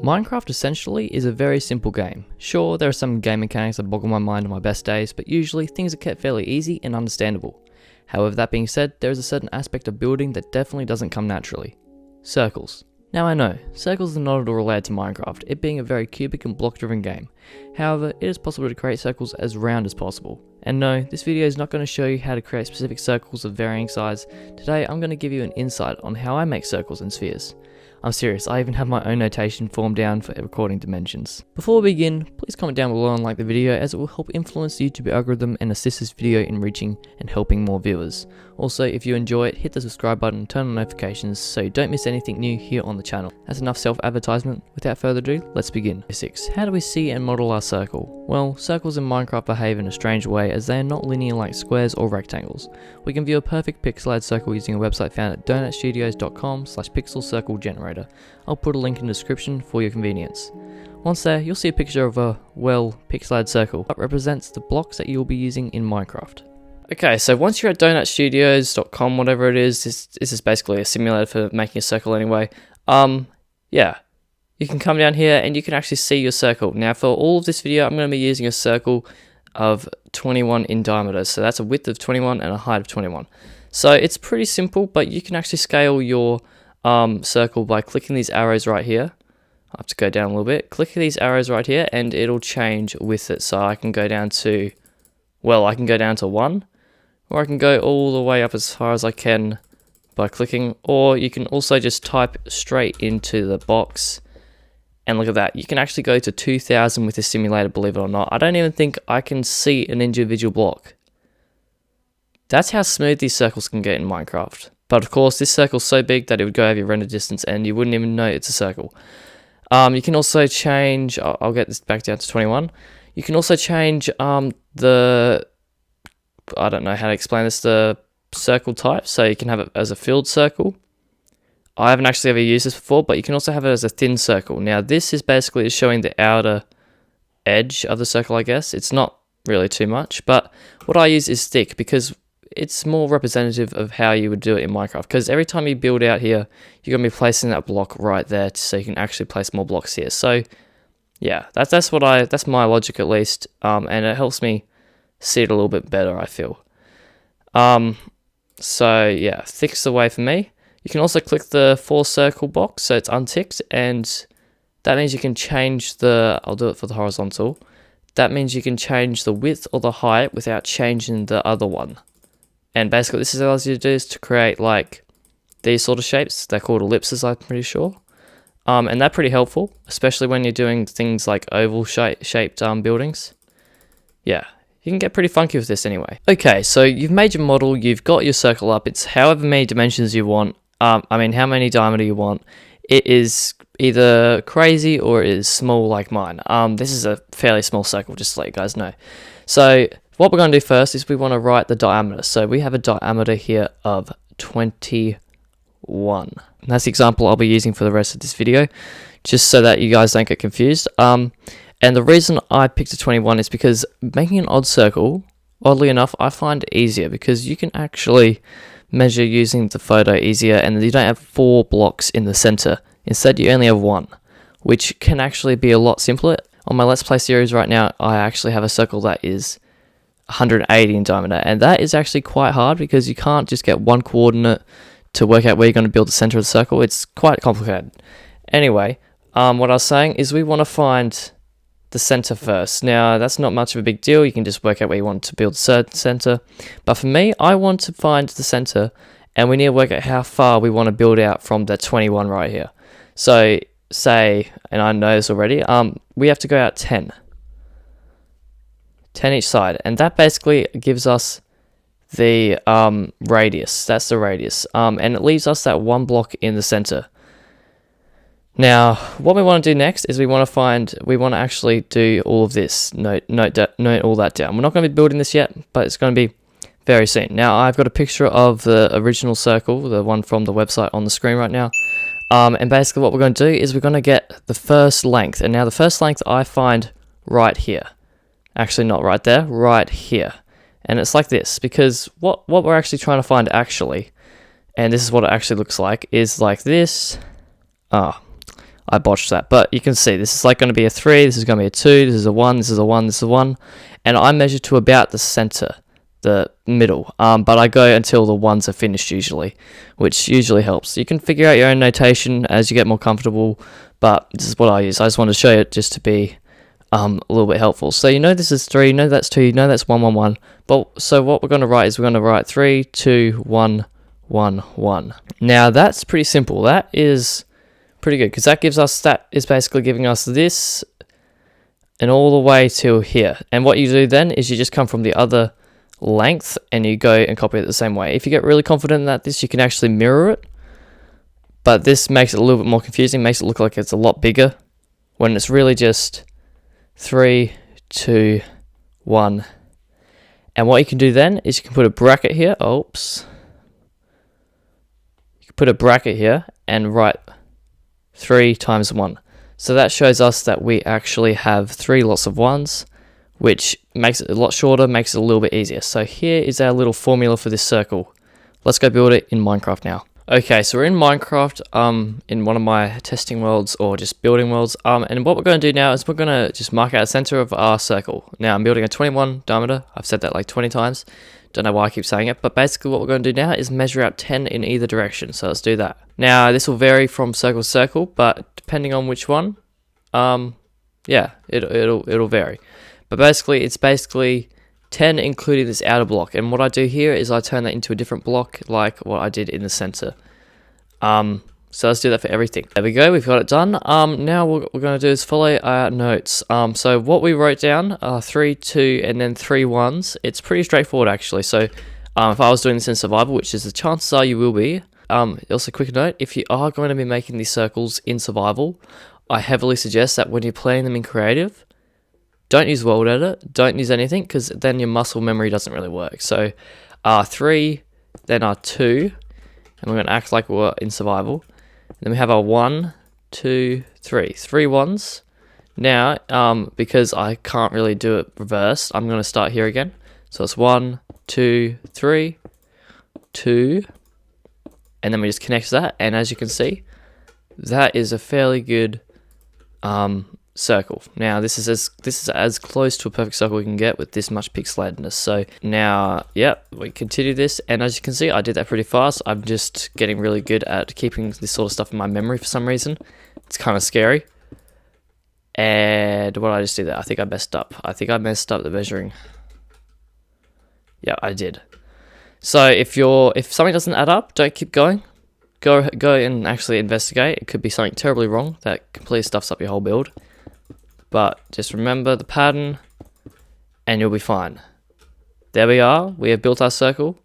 Minecraft essentially is a very simple game. Sure, there are some game mechanics that boggle my mind on my best days, but usually things are kept fairly easy and understandable. However, that being said, there is a certain aspect of building that definitely doesn't come naturally. Circles. Now I know, circles are not at all related to Minecraft, it being a very cubic and block driven game. However, it is possible to create circles as round as possible. And no, this video is not going to show you how to create specific circles of varying size. Today I'm going to give you an insight on how I make circles and spheres. I'm serious, I even have my own notation formed down for recording dimensions. Before we begin, please comment down below and like the video as it will help influence the YouTube algorithm and assist this video in reaching and helping more viewers. Also, if you enjoy it, hit the subscribe button and turn on notifications so you don't miss anything new here on the channel. That's enough self-advertisement. Without further ado, let's begin. 6. How do we see and model our circle? Well, circles in Minecraft behave in a strange way as they are not linear like squares or rectangles. We can view a perfect pixelated circle using a website found at donutstudios.com/pixelcirclegenerator. I'll put a link in the description for your convenience. Once there, you'll see a picture of a, well, pixelated circle that represents the blocks that you'll be using in Minecraft. Okay, so once you're at donutstudios.com, whatever it is, this is basically a simulator for making a circle anyway. Yeah, you can come down here and you can actually see your circle. Now for all of this video, I'm going to be using a circle of 21 in diameter. So that's a width of 21 and a height of 21. So it's pretty simple, but you can actually scale your circle by clicking these arrows right here. I have to go down a little bit. Click these arrows right here and it'll change with it. So I can go down to, well, I can go down to 1, or I can go all the way up as far as I can by clicking, or you can also just type straight into the box. And look at that, you can actually go to 2000 with this simulator, believe it or not. I don't even think I can see an individual block. That's how smooth these circles can get in Minecraft. But of course, this circle's so big that it would go over your render distance and you wouldn't even know it's a circle. You can also change, I'll get this back down to 21. You can also change I don't know how to explain this, the circle type. So you can have it as a filled circle. I haven't actually ever used this before, but you can also have it as a thin circle. Now this is basically showing the outer edge of the circle, I guess. It's not really too much, but what I use is thick because it's more representative of how you would do it in Minecraft. Because every time you build out here, you're going to be placing that block right there so you can actually place more blocks here. So yeah, that's my logic at least, and it helps me see it a little bit better, I feel. So yeah, thick's the way for me. You can also click the 4 circle box so it's unticked, and that means you can change I'll do it for the horizontal. That means you can change the width or the height without changing the other one. And basically this allows you to do is to create like these sort of shapes. They're called ellipses, I'm pretty sure. And they're pretty helpful, especially when you're doing things like oval shaped buildings. Yeah. You can get pretty funky with this anyway. Okay, so you've made your model, you've got your circle up, it's however many dimensions you want, how many diameter you want. It is either crazy or it is small like mine. This is a fairly small circle, just to let you guys know. So what we're going to do first is we want to write the diameter. So we have a diameter here of 21. And that's the example I'll be using for the rest of this video, just so that you guys don't get confused. And the reason I picked a 21 is because making an odd circle, oddly enough, I find easier because you can actually measure using the photo easier and you don't have 4 blocks in the center. Instead, you only have 1, which can actually be a lot simpler. On my Let's Play series right now, I actually have a circle that is 180 in diameter, and that is actually quite hard because you can't just get one coordinate to work out where you're going to build the center of the circle. It's quite complicated. Anyway, what I was saying is we want to find the center first. Now that's not much of a big deal, you can just work out where you want to build the center, but for me I want to find the center and we need to work out how far we want to build out from that 21 right here. So say, and I know this already, we have to go out 10 each side, and that basically gives us the radius. That's the radius, and it leaves us that 1 block in the center. Now, what we want to do next is we want to actually do all of this. Note all that down. We're not going to be building this yet, but it's going to be very soon. Now, I've got a picture of the original circle, the one from the website on the screen right now. And basically what we're going to do is we're going to get the first length. And now the first length I find right here. Actually, not right there, right here. And it's like this, because what we're actually trying to find actually, and this is what it actually looks like, is like this. I botched that. But you can see this is like going to be a 3, this is going to be a 2, this is a 1, this is a 1, this is a 1. And I measure to about the center, the middle. But I go until the 1s are finished usually, which usually helps. You can figure out your own notation as you get more comfortable, but this is what I use. I just wanted to show you it just to be a little bit helpful. So you know this is 3, you know that's 2, you know that's 1, 1, 1. But so what we're going to write is we're going to write 3, 2, 1, 1, 1. Now that's pretty simple. That is pretty good because that is basically giving us this and all the way to here. And what you do then is you just come from the other length and you go and copy it the same way. If you get really confident at this, you can actually mirror it. But this makes it a little bit more confusing, makes it look like it's a lot bigger when it's really just 3, 2, 1. And what you can do then is you can put a bracket here. Oops. You can put a bracket here and write 3 times 1. So that shows us that we actually have 3 lots of 1s, which makes it a lot shorter, makes it a little bit easier. So here is our little formula for this circle. Let's go build it in Minecraft now. Okay, so we're in Minecraft, in one of my testing worlds or just building worlds. And what we're going to do now is we're going to just mark out the center of our circle. Now I'm building a 21 diameter. I've said that like 20 times. Don't know why I keep saying it, but basically what we're going to do now is measure out 10 in either direction. So let's do that. Now this will vary from circle to circle, but depending on which one, yeah, it'll vary. But basically, it's basically 10 including this outer block. And what I do here is I turn that into a different block like what I did in the center. So let's do that for everything. There we go, we've got it done. Now what we're going to do is follow our notes. So what we wrote down are 3, 2, and then 3 1s. It's pretty straightforward actually. So if I was doing this in survival, which is the chances are you will be. Also, quick note, if you are going to be making these circles in survival, I heavily suggest that when you're playing them in creative, don't use World Edit, don't use anything, because then your muscle memory doesn't really work. So 3, then our 2, and we're going to act like we're in survival. And then we have our 1, 2, 3. 3 1s. Now, because I can't really do it reversed, I'm going to start here again. So it's 1, 2, 3, 2, and then we just connect that. And as you can see, that is a fairly good circle. Now this is as close to a perfect circle we can get with this much pixelatedness. So now, yep, we continue this, and as you can see, I did that pretty fast. I'm just getting really good at keeping this sort of stuff in my memory for some reason. It's kind of scary. And what did I just do there? I think I messed up. I think I messed up the measuring. Yeah, I did. So if something doesn't add up, don't keep going. Go and actually investigate. It could be something terribly wrong that completely stuffs up your whole build. But just remember the pattern and you'll be fine. There we are. We have built our circle.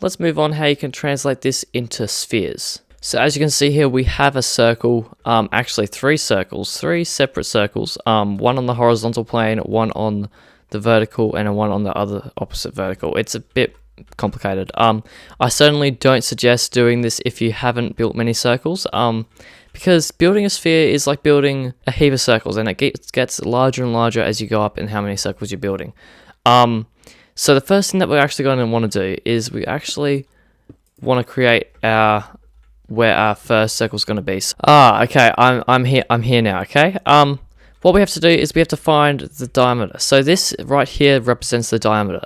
Let's move on how you can translate this into spheres. So as you can see here, we have a circle, actually 3 circles, 3 separate circles, one on the horizontal plane, one on the vertical, and one on the other opposite vertical. It's a bit complicated. I certainly don't suggest doing this if you haven't built many circles, because building a sphere is like building a heap of circles, and it gets larger and larger as you go up in how many circles you're building. So the first thing that we're actually going to want to do is we actually want to create where our first circle is going to be. Okay, I'm here now. Okay. What we have to do is we have to find the diameter. So this right here represents the diameter.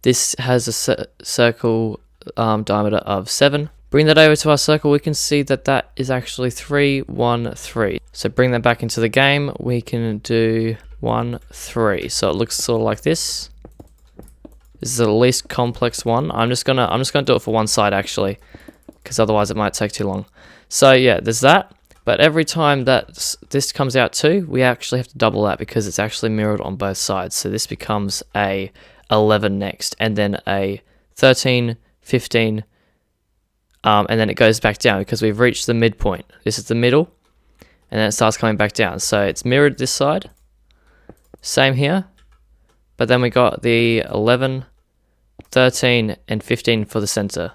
This has a circle diameter of 7. Bring that over to our circle, we can see that that is actually 3, 1, 3. So bring that back into the game, we can do 1, 3. So it looks sort of like this. This is the least complex one. I'm just gonna do it for one side actually, because otherwise it might take too long. So yeah, there's that. But every time that this comes out too, we actually have to double that because it's actually mirrored on both sides. So this becomes a 11 next, and then a 13, 15, and then it goes back down because we've reached the midpoint. This is the middle, and then it starts coming back down. So it's mirrored this side, same here, but then we got the 11, 13, and 15 for the center.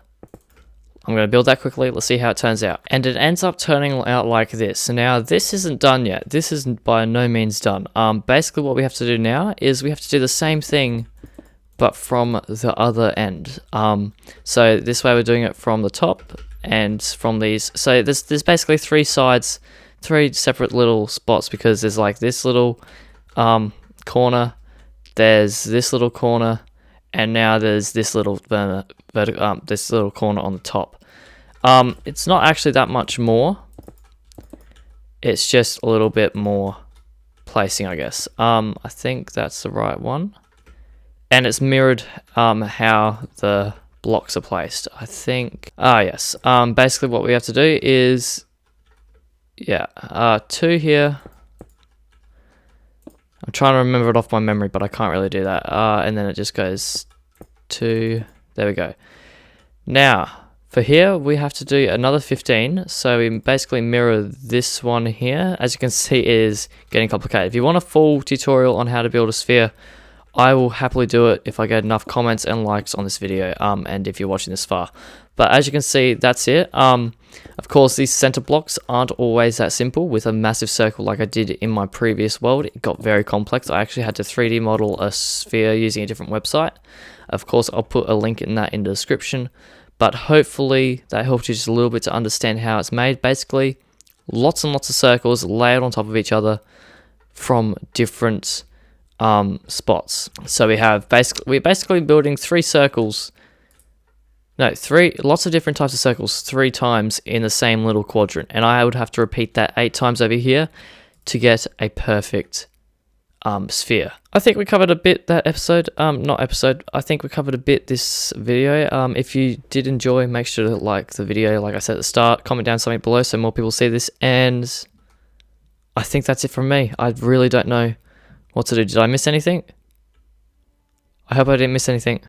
I'm going to build that quickly, let's see how it turns out. And it ends up turning out like this. So now this isn't done yet. This is by no means done. Basically what we have to do now is we have to do the same thing, but from the other end. So this way we're doing it from the top and from these. So there's basically 3 sides three separate little spots, because there's like this little corner, there's this little corner, and now there's this little this little corner on the top. It's not actually that much more. It's just a little bit more placing, I guess. I think that's the right one, and it's mirrored how the blocks are placed, I think. Yes. Basically what we have to do is, two here. I'm trying to remember it off my memory, but I can't really do that. And then it just goes to, there we go. Now, for here, we have to do another 15. So we basically mirror this one here. As you can see, it is getting complicated. If you want a full tutorial on how to build a sphere, I will happily do it if I get enough comments and likes on this video, and if you're watching this far. But as you can see, that's it. Of course, these center blocks aren't always that simple. With a massive circle like I did in my previous world, it got very complex. I actually had to 3D model a sphere using a different website. Of course, I'll put a link in that in the description. But hopefully that helped you just a little bit to understand how it's made. Basically, lots and lots of circles layered on top of each other from different spots. So we're basically building lots of different types of circles 3 times in the same little quadrant, and I would have to repeat that 8 times over here to get a perfect sphere. I think we covered a bit that episode. I think we covered a bit this video. If you did enjoy, make sure to like the video, like I said at the start. Comment down something below so more people see this, and I think that's it from me. I really don't know what to do. Did I miss anything? I hope I didn't miss anything.